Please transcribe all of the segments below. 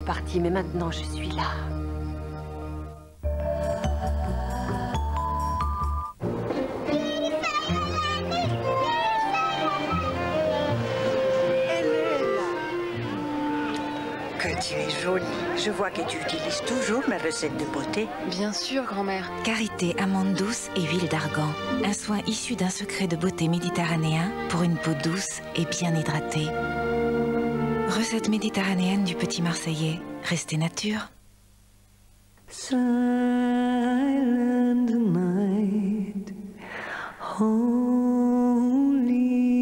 partie, mais maintenant je suis là. Que tu es jolie. Je vois que tu utilises toujours mes recettes de beauté. Bien sûr, grand-mère. Karité, amande douce et huile d'argan. Un soin issu d'un secret de beauté méditerranéen pour une peau douce et bien hydratée. Recette méditerranéenne du petit Marseillais. Restez nature. Silent night, holy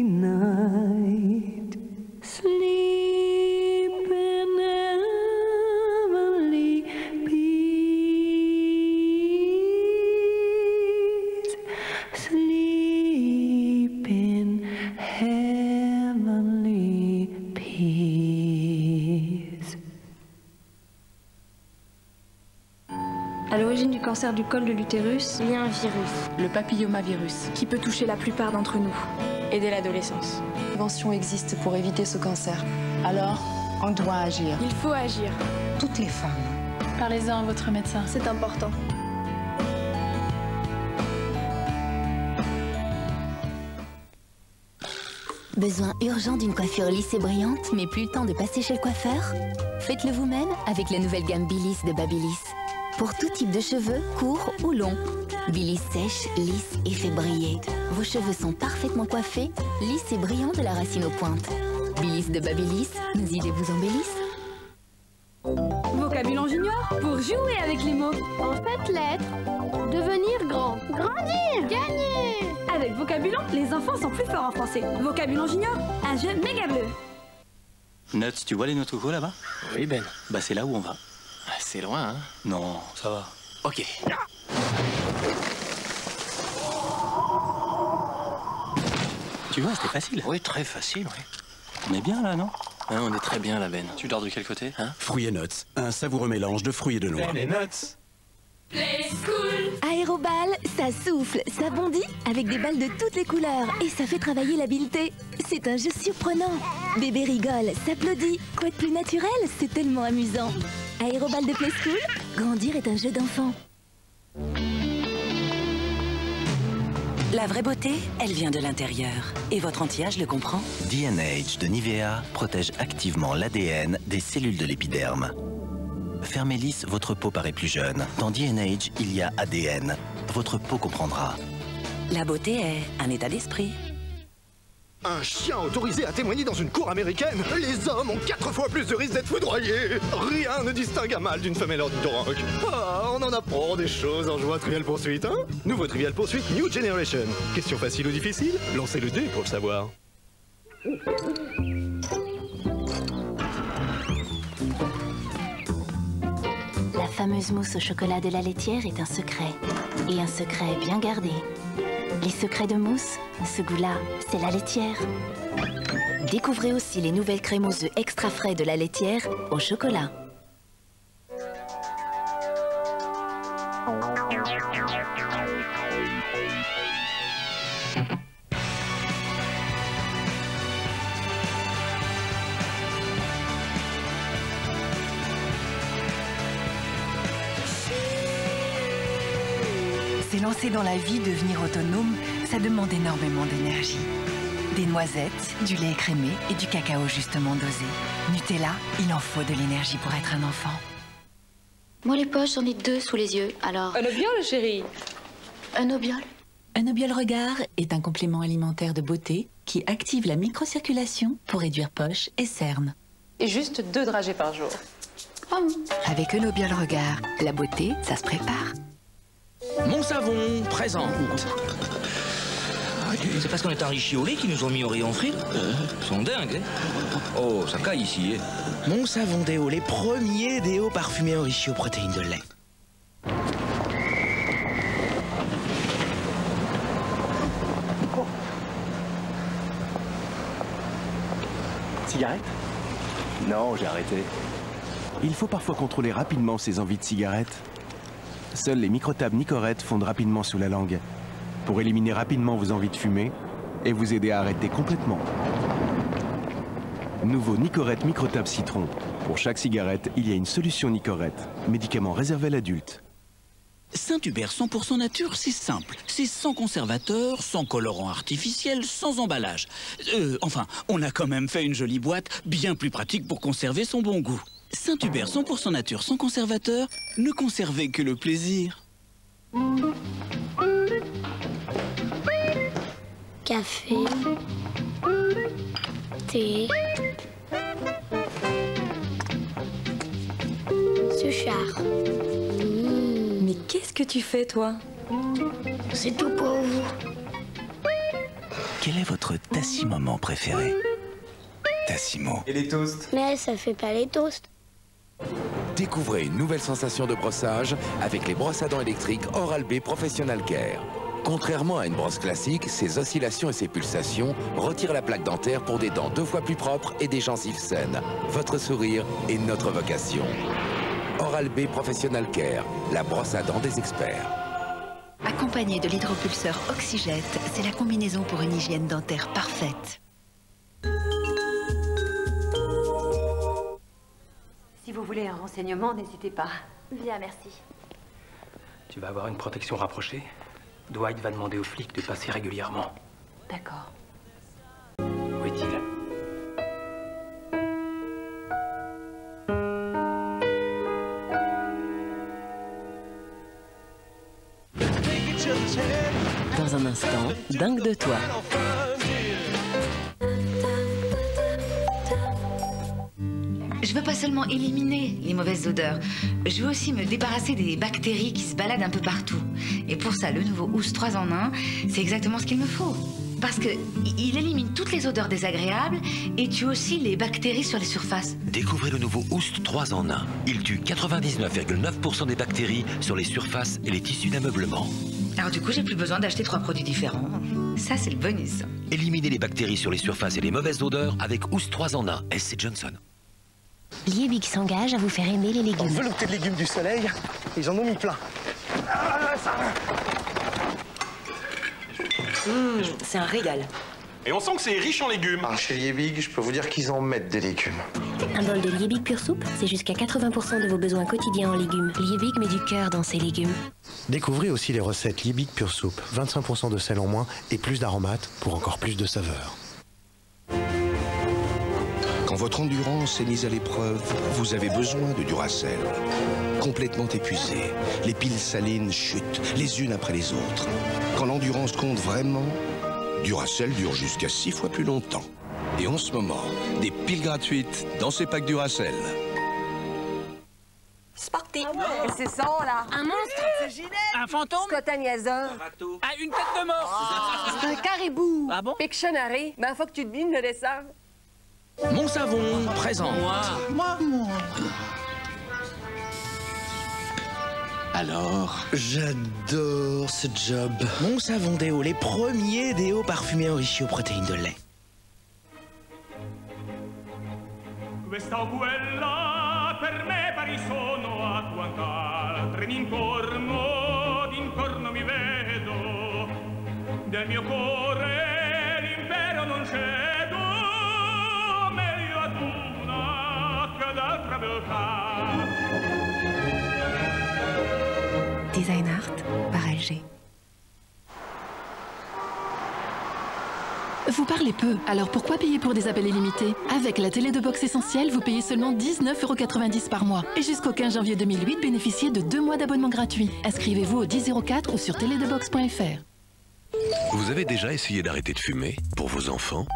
night, sleep in heavenly peace, sleep in heavenly peace. À l'origine du cancer du col de l'utérus, Il y a un virus, le papillomavirus, qui peut toucher la plupart d'entre nous. Et dès l'adolescence. La prévention existe pour éviter ce cancer. Alors, on doit agir. Il faut agir. Toutes les femmes. Parlez-en à votre médecin. c'est important. Besoin urgent d'une coiffure lisse et brillante, mais plus le temps de passer chez le coiffeur? Faites-le vous-même avec la nouvelle gamme Biliss de Babyliss. Pour tout type de cheveux, courts ou longs. Biliss sèche, lisse et fait briller. Vos cheveux sont parfaitement coiffés, lisses et brillants de la racine aux pointes. Biliss de Babyliss, nos idées vous embellissent. Vocabulon Junior pour jouer avec les mots. En 7 lettres, devenir grand. Grandir. Gagner. Avec Vocabulon, les enfants sont plus forts en français. Vocabulon Junior, un jeu méga bleu. Nuts, tu vois les noix de coco là-bas? Oui, Ben. Bah c'est là où on va. C'est loin, hein? Non, ça va. Ok. Tu vois, c'était facile. Oui, très facile, oui. On est bien là, non? Hein, on est très bien là, Ben. Tu dors de quel côté? Hein? Fruits et nuts, un savoureux mélange de fruits et de noix. Ben et nuts. Aérobal, ça souffle, ça bondit avec des balles de toutes les couleurs et ça fait travailler l'habileté. C'est un jeu surprenant. Bébé rigole, s'applaudit. Quoi de plus naturel? C'est tellement amusant. Aérobal de Play School, grandir est un jeu d'enfant. La vraie beauté, elle vient de l'intérieur. Et votre anti-âge le comprend. DNA de Nivea protège activement l'ADN des cellules de l'épiderme. Fermez lisse, votre peau paraît plus jeune. Dans DNA, il y a ADN. Votre peau comprendra. La beauté est un état d'esprit. Un chien autorisé à témoigner dans une cour américaine? Les hommes ont 4 fois plus de risques d'être foudroyés. Rien ne distingue un mâle d'une femelle ornithorynque. Ah, on en apprend des choses en jouant à Trivial Pursuit, hein? Nouveau Trivial Pursuit New Generation. Question facile ou difficile? Lancez le dé pour le savoir. La fameuse mousse au chocolat de la laitière est un secret. Et un secret bien gardé. Les secrets de mousse, ce goût-là, c'est la laitière. Découvrez aussi les nouvelles crèmes aux œufs extra frais de la laitière au chocolat. S'élancer dans la vie, devenir autonome, ça demande énormément d'énergie. Des noisettes, du lait écrémé et du cacao justement dosé. Nutella, il en faut de l'énergie pour être un enfant. Moi, les poches, j'en ai 2 sous les yeux, alors... Un obiole, chérie. Un obiole. Un obiole regard est un complément alimentaire de beauté qui active la microcirculation pour réduire poches et cernes. Et juste 2 dragées par jour. Avec un obiole regard, la beauté, ça se prépare. Mon savon présente. C'est parce qu'on est enrichi au lait qu'ils nous ont mis au rayon frites. Ils sont dingues, hein. Oh, ça caille ici, hein. Mon savon déo, les premiers déos parfumés enrichis aux protéines de lait. Cigarette? Non, j'ai arrêté. Il faut parfois contrôler rapidement ses envies de cigarette. Seuls les microtabs Nicorette fondent rapidement sous la langue pour éliminer rapidement vos envies de fumer et vous aider à arrêter complètement. Nouveau Nicorette Microtab Citron. Pour chaque cigarette, il y a une solution Nicorette, médicament réservé à l'adulte. Saint-Hubert 100% nature, c'est simple. C'est sans conservateur, sans colorant artificiel, sans emballage. Enfin, on a quand même fait une jolie boîte, bien plus pratique pour conserver son bon goût. Saint-Hubert 100% nature, sans conservateur, ne conservez que le plaisir. Café, thé, suchard. Mais qu'est-ce que tu fais, toi? C'est tout pour vous. Quel est votre Tassimo préféré? Tassimo. Et les toasts? Mais ça fait pas les toasts. Découvrez une nouvelle sensation de brossage avec les brosses à dents électriques Oral-B Professional Care. Contrairement à une brosse classique, ses oscillations et ses pulsations retirent la plaque dentaire pour des dents 2 fois plus propres et des gencives saines. Votre sourire est notre vocation. Oral-B Professional Care, la brosse à dents des experts. Accompagné de l'hydropulseur Oxygète, c'est la combinaison pour une hygiène dentaire parfaite. Si vous voulez un renseignement, n'hésitez pas. Bien, merci. Tu vas avoir une protection rapprochée. Dwight va demander aux flics de passer régulièrement. D'accord. Où est-il? Dans un instant, dingue de toi. Je veux pas seulement éliminer les mauvaises odeurs, je veux aussi me débarrasser des bactéries qui se baladent un peu partout. Et pour ça, le nouveau Oost 3 en 1, c'est exactement ce qu'il me faut. Parce que il élimine toutes les odeurs désagréables et tue aussi les bactéries sur les surfaces. Découvrez le nouveau Oost 3 en 1. Il tue 99,9% des bactéries sur les surfaces et les tissus d'ameublement. Alors du coup, j'ai plus besoin d'acheter 3 produits différents. Ça, c'est le bonus. Éliminez les bactéries sur les surfaces et les mauvaises odeurs avec Oost 3 en 1. SC Johnson. Liebig s'engage à vous faire aimer les légumes. Velouté de légumes du soleil, ils en ont mis plein. C'est un régal. Et on sent que c'est riche en légumes. Chez Liebig, je peux vous dire qu'ils en mettent des légumes. Un bol de Liebig Pure Soupe, c'est jusqu'à 80% de vos besoins quotidiens en légumes. Liebig met du cœur dans ses légumes. Découvrez aussi les recettes Liebig Pure Soupe. 25% de sel en moins et plus d'aromates pour encore plus de saveur. Quand votre endurance est mise à l'épreuve, vous avez besoin de Duracell. Complètement épuisé, les piles salines chutent les unes après les autres. Quand l'endurance compte vraiment, Duracell dure jusqu'à 6 fois plus longtemps. Et en ce moment, des piles gratuites dans ces packs Duracell. C'est parti. C'est ça, là. Un monstre. C'est Ginette. Un fantôme? Scott Agnesa. Ah, une tête de mort. C'est un caribou. Ah bon? Pictionary. Ben, faut que tu devines le dessin. Mon savon présente. Moi. Alors, j'adore ce job. Mon savon déo, les premiers déos parfumés enrichis aux protéines de lait. Questa o quella per me pari sono a quant'altre d'intorno mi vedo del mio cuore l'impero non cedo meglio ad una che ad altra beltà. Design Art par LG. Vous parlez peu, alors pourquoi payer pour des appels illimités? Avec la télé de box essentielle, vous payez seulement 19,90 € par mois. Et jusqu'au 15 janvier 2008, bénéficiez de 2 mois d'abonnement gratuit. Inscrivez-vous au 1004 ou sur télédebox.fr. Vous avez déjà essayé d'arrêter de fumer pour vos enfants?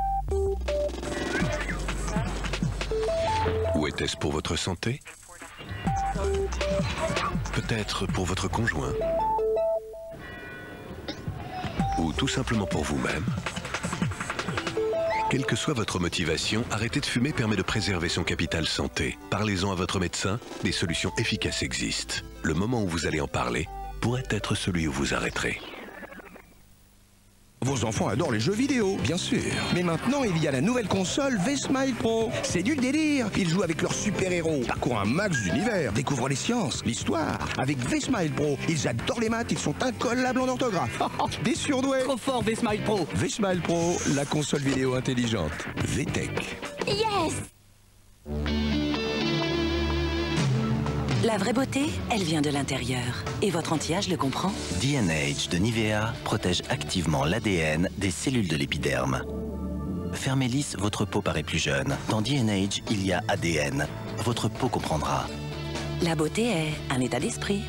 Ou était-ce pour votre santé? Peut-être pour votre conjoint? Ou tout simplement pour vous-même? Quelle que soit votre motivation, arrêter de fumer permet de préserver son capital santé. Parlez-en à votre médecin, des solutions efficaces existent. Le moment où vous allez en parler pourrait être celui où vous arrêterez. Vos enfants adorent les jeux vidéo, bien sûr. Mais maintenant, il y a la nouvelle console V-Smile Pro. C'est du délire. Ils jouent avec leurs super-héros, parcourent un max d'univers, découvrent les sciences, l'histoire. Avec V-Smile Pro, ils adorent les maths, ils sont incollables en orthographe. Des surdoués. Trop fort, V-Smile Pro. V-Smile Pro, la console vidéo intelligente. VTech. Yes! La vraie beauté, elle vient de l'intérieur. Et votre anti-âge le comprend. D&H de Nivea protège activement l'ADN des cellules de l'épiderme. Fermez lisse, votre peau paraît plus jeune. Dans D&H, il y a ADN. Votre peau comprendra. La beauté est un état d'esprit.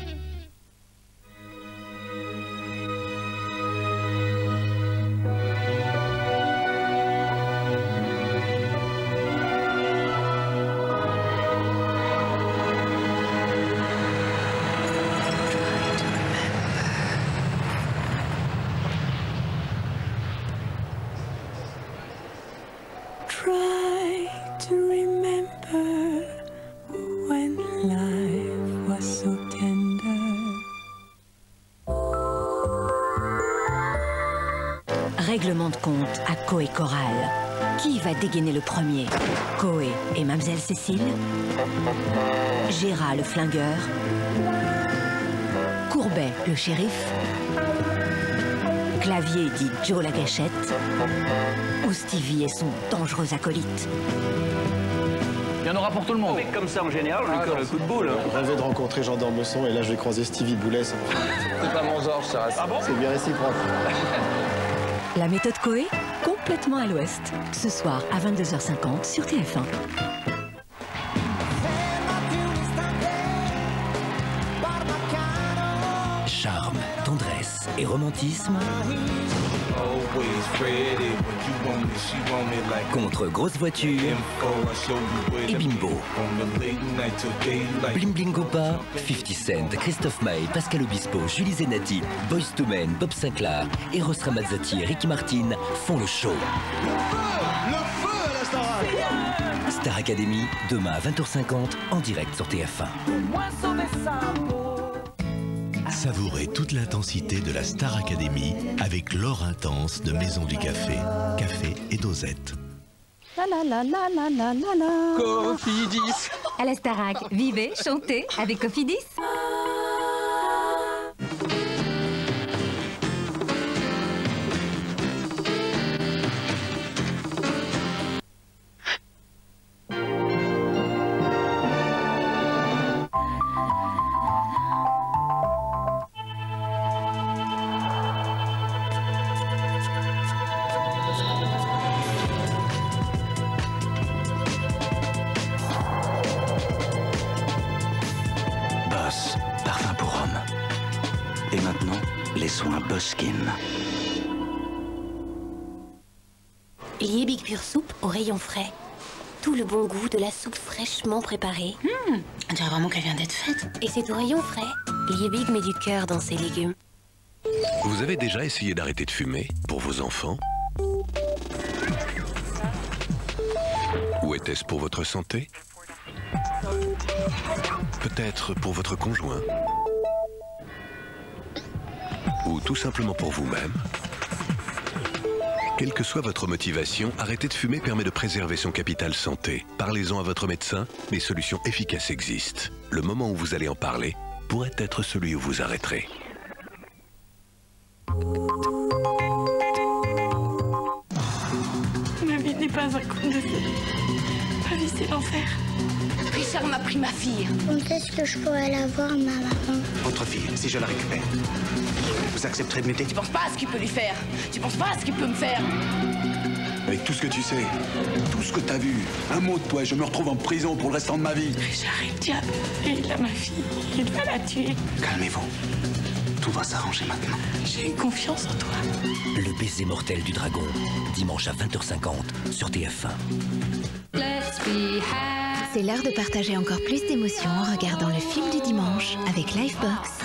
Try to remember when life was so tender. Règlement de compte à Coé Coral. Qui va dégainer le premier? Coé et Mademoiselle Cécile? Gérard le flingueur? Courbet le shérif? Clavier dit Joe la gâchette? Ou Stevie et son dangereux acolyte? Il y en aura pour tout le monde. Mais comme ça, en général, on lui colle le coup de boule. Je rêvais de rencontrer Jean d'Ormesson et là, je vais croiser Stevie Boulet. C'est pas mon genre, ça. Ah bon? C'est bien réciproque. La méthode Coé, complètement à l'ouest. Ce soir à 22h50 sur TF1. Charme, tendresse et romantisme contre grosse voiture et bimbo. Bling Bling Gopa, 50 Cent, Christophe Maé, Pascal Obispo, Julie Zenati, Boyz II Men, Bob Sinclair, Eros Ramazzotti et Ricky Martin font le show. Le feu à la Starac. Star Academy, demain à 20h50 en direct sur TF1. Savourez toute l'intensité de la Star Academy avec l'or intense de Maison du Café. Café et dosette. La la la la la la la la. Cofidis. À la Starac, vivez, chantez avec Cofidis. Boss, parfum pour homme. Et maintenant, les soins Boskin. Liebig Pure Soupe au rayon frais. Tout le bon goût de la soupe fraîchement préparée. On dirait vraiment qu'elle vient d'être faite. Et c'est au rayon frais. Liebig met du cœur dans ses légumes. Vous avez déjà essayé d'arrêter de fumer pour vos enfants? Ou était-ce pour votre santé? Peut-être pour votre conjoint? Ou tout simplement pour vous-même? Quelle que soit votre motivation, arrêter de fumer permet de préserver son capital santé. Parlez-en à votre médecin, des solutions efficaces existent. Le moment où vous allez en parler pourrait être celui où vous arrêterez. Ma vie n'est pas un conte de fées. Ma vie, c'est l'enfer. Richard m'a pris ma fille. Quand est-ce que je pourrais la voir, ma maman? Votre fille, si je la récupère, vous accepterez de m'aider? Tu penses pas à ce qu'il peut lui faire. Tu penses pas à ce qu'il peut me faire. Avec tout ce que tu sais, tout ce que t'as vu, un mot de toi et je me retrouve en prison pour le restant de ma vie. Richard est le diable. Et il a ma fille. Il va la tuer. Calmez-vous. Tout va s'arranger maintenant. J'ai eu confiance en toi. Le baiser mortel du dragon, dimanche à 20h50 sur TF1. C'est l'heure de partager encore plus d'émotions en regardant le film du dimanche avec Livebox.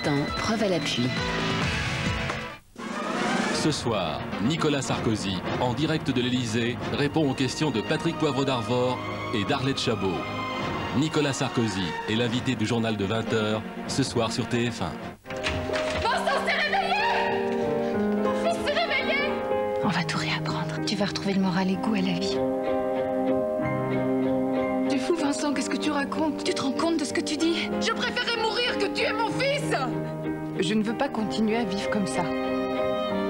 Martin, preuve à l'appui. Ce soir, Nicolas Sarkozy, en direct de l'Élysée, répond aux questions de Patrick Poivre d'Arvor et d'Arlette Chabot. Nicolas Sarkozy est l'invité du journal de 20h, ce soir sur TF1. Vincent s'est réveillé! Mon fils s'est réveillé! On va tout réapprendre. Tu vas retrouver le moral et goût à la vie. T'es fou, Vincent, qu'est-ce que tu racontes? Tu te rends compte de ce que tu dis? Je préférais mourir que tuer mon fils! Je ne veux pas continuer à vivre comme ça.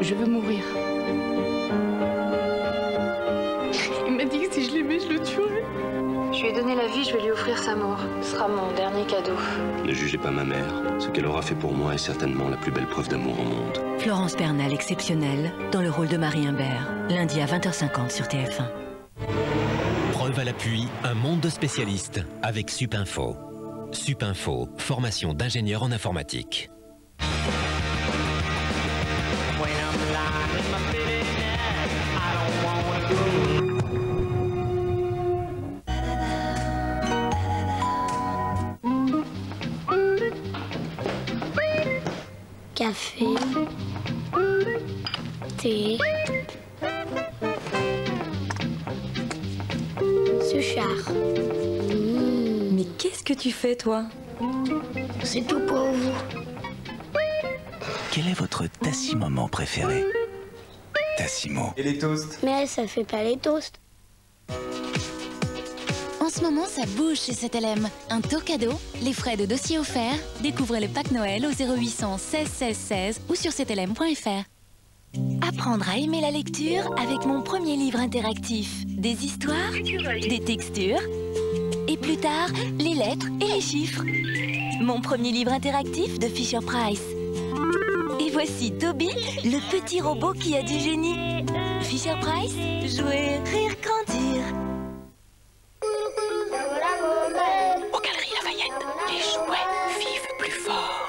Je veux mourir. Il m'a dit que si je l'aimais, je le tuerais. Je lui ai donné la vie, je vais lui offrir sa mort. Ce sera mon dernier cadeau. Ne jugez pas ma mère. Ce qu'elle aura fait pour moi est certainement la plus belle preuve d'amour au monde. Florence Bernal exceptionnelle dans le rôle de Marie Imbert, lundi à 20h50 sur TF1. Preuve à l'appui, un monde de spécialistes avec Supinfo. Supinfo, formation d'ingénieur en informatique. Café, thé, suchard. Mais qu'est-ce que tu fais, toi? C'est tout pour vous. Quel est votre Tassimo préféré? Tassimo. Et les toasts? Mais ça fait pas les toasts. En ce moment, ça bouge chez CTLM. Un tour cadeau, les frais de dossier offerts. Découvrez le pack Noël au 0800 16 16 16 ou sur ctlm.fr. Apprendre à aimer la lecture avec mon premier livre interactif. Des histoires, des textures et plus tard, les lettres et les chiffres. Mon premier livre interactif de Fisher-Price. Et voici Toby, le petit robot qui a du génie. Fisher-Price, jouer, rire, grandir. Aux Galeries Lafayette, les jouets vivent plus fort.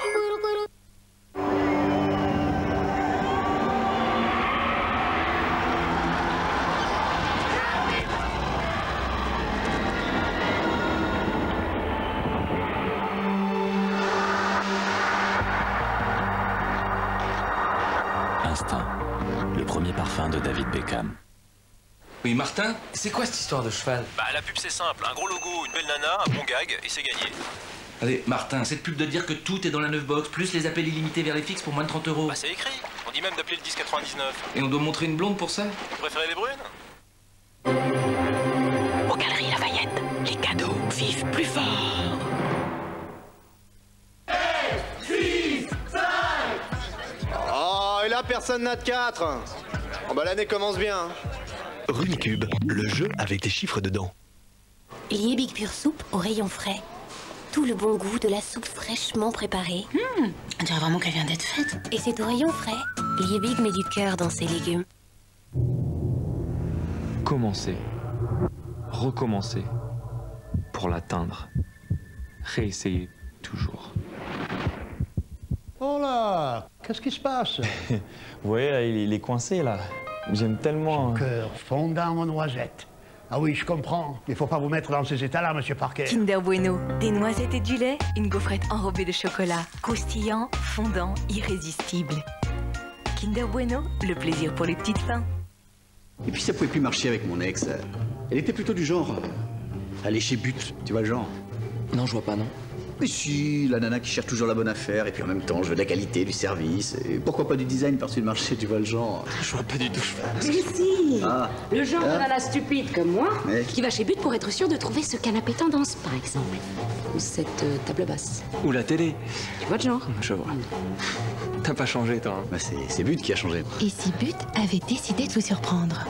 Instinct, le premier parfum de David Beckham. Oui, Martin, c'est quoi cette histoire de cheval? Bah, la pub c'est simple, un gros logo, une belle nana, un bon gag, et c'est gagné. Allez, Martin, cette pub de dire que tout est dans la 9 box, plus les appels illimités vers les fixes pour moins de 30 €. Bah, c'est écrit, on dit même d'appeler le 1099. Et on doit montrer une blonde pour ça? Vous préférez les brunes? Aux Galeries Lafayette, les cadeaux vivent plus fort. Oh, et là, personne n'a de 4. Oh, bah, l'année commence bien. Runecube, le jeu avec des chiffres dedans. Lié Big Pure Soupe au rayon frais. Tout le bon goût de la soupe fraîchement préparée. On dirait vraiment qu'elle vient d'être faite. Et c'est au rayon frais. Lié Big met du cœur dans ses légumes. Commencer. Recommencer. Pour l'atteindre. Réessayer toujours. Oh là, qu'est-ce qui se passe? Vous voyez, là, il est coincé, là. J'aime tellement... Cœur fondant en noisette. Ah oui, je comprends. Il faut pas vous mettre dans ces états-là, monsieur Parker. Kinder Bueno, des noisettes et du lait, une gaufrette enrobée de chocolat, croustillant, fondant, irrésistible. Kinder Bueno, le plaisir pour les petites fins. Et puis ça pouvait plus marcher avec mon ex. Elle était plutôt du genre à lécher but, tu vois le genre? Non, je vois pas, non. Mais si, la nana qui cherche toujours la bonne affaire, et puis en même temps, je veux de la qualité, du service, et pourquoi pas du design par-dessus le marché, tu vois le genre? Je vois pas du tout. Mais si, Ah. le genre de Ah. nana stupide comme moi, Ouais. qui va chez But pour être sûr de trouver ce canapé tendance, par exemple. Ou cette table basse. Ou la télé. Tu vois le genre? Je vois. T'as pas changé, toi. Hein. Bah, c'est But qui a changé. Et si But avait décidé de vous surprendre?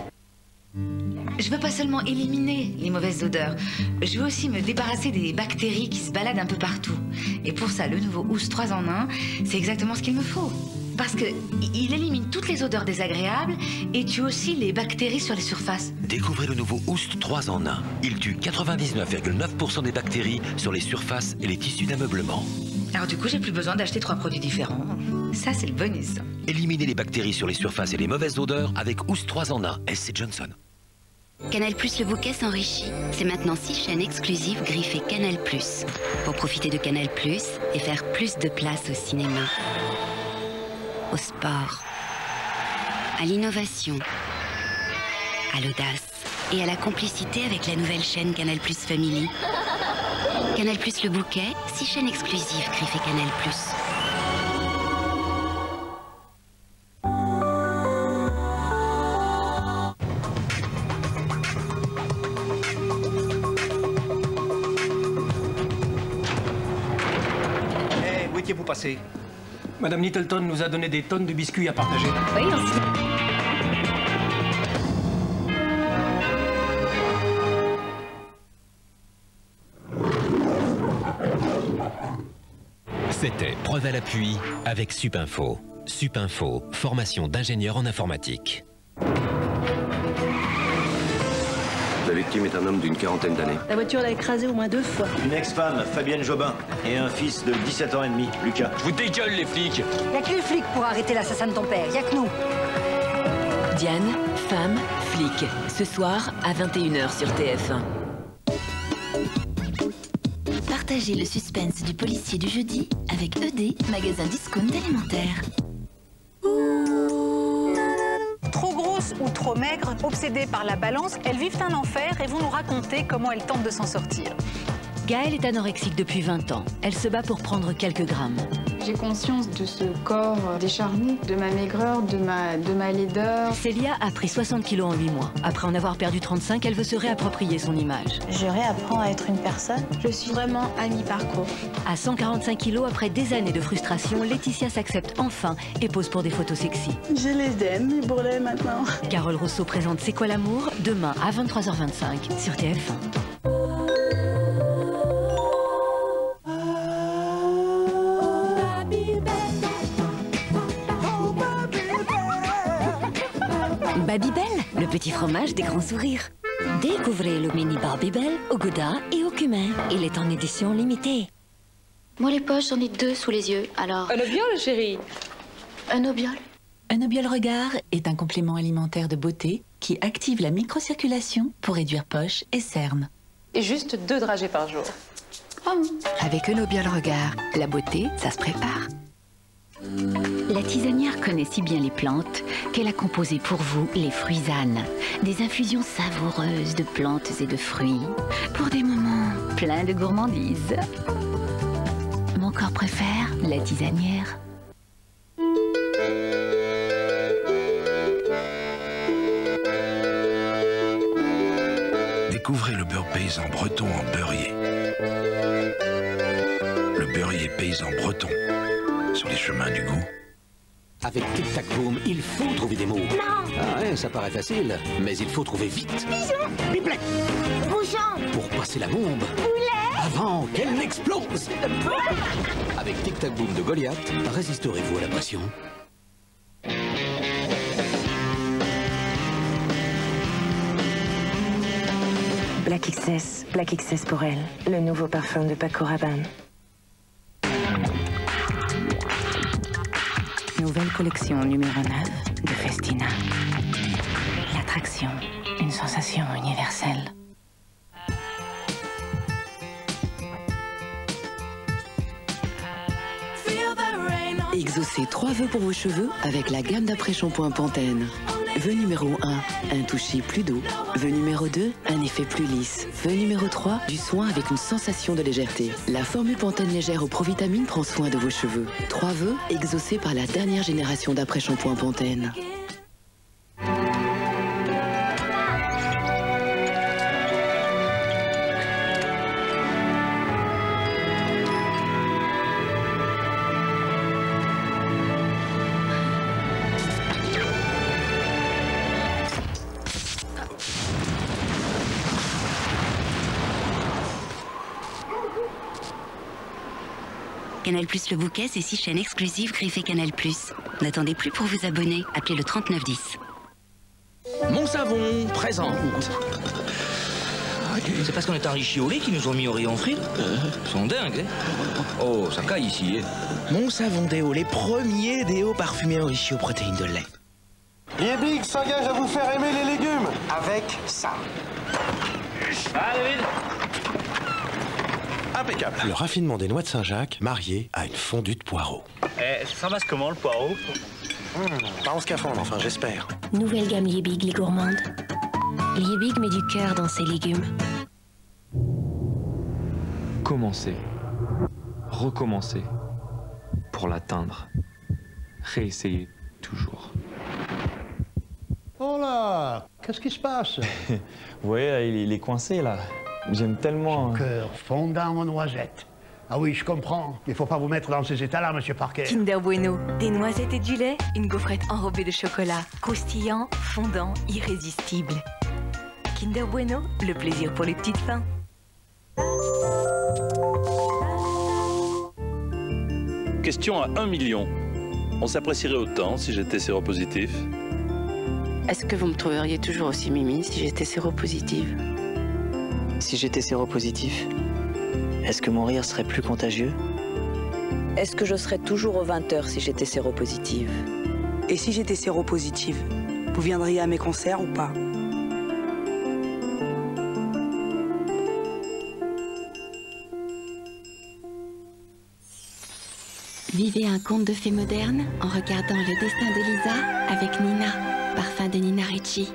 Je veux pas seulement éliminer les mauvaises odeurs, je veux aussi me débarrasser des bactéries qui se baladent un peu partout. Et pour ça, le nouveau Oust 3 en 1, c'est exactement ce qu'il me faut. Parce que il élimine toutes les odeurs désagréables et tue aussi les bactéries sur les surfaces. Découvrez le nouveau Oust 3 en 1. Il tue 99,9% des bactéries sur les surfaces et les tissus d'ameublement. Alors du coup, j'ai plus besoin d'acheter 3 produits différents. Ça, c'est le bonus. Éliminez les bactéries sur les surfaces et les mauvaises odeurs avec Oust 3 en 1. SC Johnson. Canal+, le bouquet s'enrichit. C'est maintenant 6 chaînes exclusives griffées Canal+. Pour profiter de Canal+, et faire plus de place au cinéma, au sport, à l'innovation, à l'audace et à la complicité avec la nouvelle chaîne Canal+ Family. Canal+, le bouquet, 6 chaînes exclusives griffées Canal+. Où étiez-vous passé? Madame Littleton nous a donné des tonnes de biscuits à partager. Oui, aussi. C'était Preuve à l'appui avec Supinfo. Supinfo, formation d'ingénieur en informatique. La victime est un homme d'une quarantaine d'années. La voiture l'a écrasé au moins 2 fois. Une ex-femme, Fabienne Jobin, et un fils de 17 ans et demi, Lucas. Je vous dégueule, les flics. Y'a que les flics pour arrêter l'assassin de ton père, y'a que nous. Diane, femme, flic. Ce soir, à 21h sur TF1. Partagez le suspense du policier du jeudi avec ED, magasin discount alimentaire. Trop grosses ou trop maigres, obsédées par la balance, elles vivent un enfer et vont nous raconter comment elles tentent de s'en sortir. Gaëlle est anorexique depuis 20 ans. Elle se bat pour prendre quelques grammes. J'ai conscience de ce corps décharné, de ma maigreur, de ma laideur. Célia a pris 60 kilos en 8 mois. Après en avoir perdu 35, elle veut se réapproprier son image. Je réapprends à être une personne. Je suis vraiment à mi-parcours. À 145 kilos, après des années de frustration, Laetitia s'accepte enfin et pose pour des photos sexy. Je les aime, mes bourrelets, maintenant. Carole Rousseau présente C'est quoi l'amour? Demain à 23h25 sur TF1. Babybel, le petit fromage des grands sourires. Découvrez le mini Babybel au Gouda et au cumin. Il est en édition limitée. Moi, les poches, j'en ai 2 sous les yeux, alors... Un obiol, chérie. Un obiol. Un obiol regard est un complément alimentaire de beauté qui active la microcirculation pour réduire poches et cernes. Et juste 2 dragées par jour. Avec un obiol regard, la beauté, ça se prépare. La tisanière connaît si bien les plantes qu'elle a composé pour vous les fruisanes, des infusions savoureuses de plantes et de fruits, pour des moments pleins de gourmandises. Mon corps préfère la tisanière. Découvrez le beurre paysan breton en beurrier. Le beurrier paysan breton. Sur les chemins du goût. Avec Tic Tac Boom, il faut trouver des mots. Non! Ah ouais, ça paraît facile, mais il faut trouver vite. Pigeon! Biblette! Bouchon! Pour passer la bombe. Boulet! Avant qu'elle n'explose! Avec Tic Tac Boom de Goliath, résisterez-vous à la pression? Black XS pour elle, le nouveau parfum de Paco Rabanne. Nouvelle collection numéro 9 de Festina. L'attraction, une sensation universelle. Exaucez 3 vœux pour vos cheveux avec la gamme d'après-shampoing Pantene. Vœu numéro 1, un toucher plus doux. Vœu numéro 2, un effet plus lisse. Vœu numéro 3, du soin avec une sensation de légèreté. La formule Pantene légère aux provitamines prend soin de vos cheveux. 3 vœux exaucés par la dernière génération d'après-shampoing Pantene. Canal+, le bouquet, c'est 6 chaînes exclusives griffées Canal+. N'attendez plus pour vous abonner, appelez le 3910. Mon savon présente. C'est parce qu'on est enrichi au lait qu'ils nous ont mis au rayon frit. Ils sont dingues, hein. Oh, ça caille ici, hein. Mon savon déo, les premiers déos parfumés enrichis aux protéines de lait. Liebig s'engage à vous faire aimer les légumes. Avec ça. Ah, David. Impeccable. Le raffinement des noix de Saint-Jacques marié à une fondue de poireaux. Ça ramasse comment le poireau? Pas en scaphandre, enfin j'espère. Nouvelle gamme Liebig, les gourmandes. Liebig met du cœur dans ses légumes. Commencer. Recommencer. Pour l'atteindre. Réessayer toujours. Oh là, qu'est-ce qui se passe? Vous voyez, il est coincé là. J'aime tellement... Son cœur fondant en noisettes. Ah oui, je comprends. Il faut pas vous mettre dans ces états-là, monsieur Parker. Kinder Bueno, des noisettes et du lait, une gaufrette enrobée de chocolat, croustillant, fondant, irrésistible. Kinder Bueno, le plaisir pour les petites fins. Question à 1 million. On s'apprécierait autant si j'étais séropositif? Est-ce que vous me trouveriez toujours aussi mimi si j'étais séropositive? Si j'étais séropositif, est-ce que mon rire serait plus contagieux? Est-ce que je serais toujours aux 20h si j'étais séropositive? Et si j'étais séropositive, vous viendriez à mes concerts ou pas? Vivez un conte de fées moderne en regardant Le destin de Lisa avec Nina, parfum de Nina Ricci.